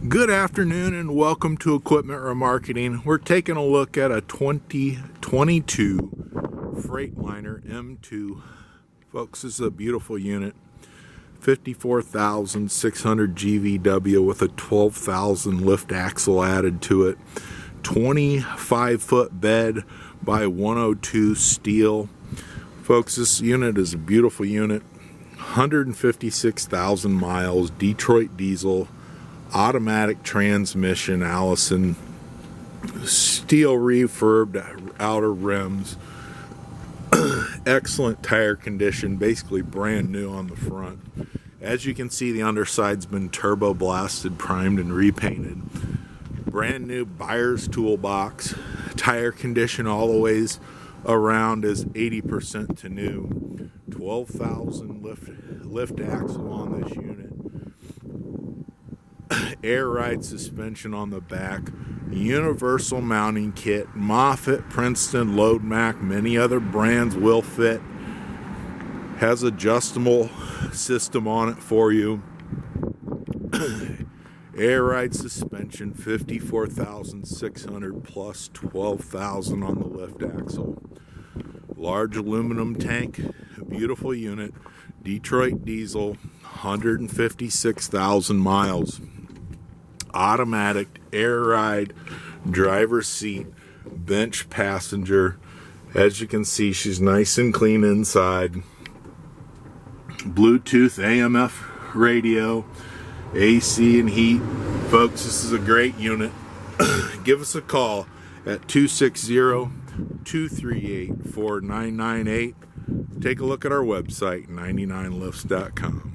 Good afternoon and welcome to Equipment Remarketing. We're taking a look at a 2022 Freightliner M2. Folks, this is a beautiful unit. 54,600 GVW with a 12,000 lift axle added to it. 25-foot bed by 102 steel. Folks, this unit is a beautiful unit. 156,000 miles, Detroit diesel. Automatic transmission, Allison, steel refurbed outer rims, excellent tire condition, basically brand new on the front. As you can see, the underside's been turbo blasted, primed, and repainted. Brand new buyer's toolbox. Tire condition all the ways around is 80% to new. 12,000 lift axle on this unit. Air ride suspension on the back, universal mounting kit, Moffett, Princeton, Load Mac, many other brands will fit. Has adjustable system on it for you. Air ride suspension, 54,600 plus 12,000 on the lift axle. Large aluminum tank, a beautiful unit. Detroit diesel, 156,000 miles. Automatic, air ride, driver's seat, bench passenger. As you can see, she's nice and clean inside. Bluetooth AM/FM radio, AC and heat. Folks, this is a great unit. Give us a call at 260-238-4998. Take a look at our website, 99lifts.com.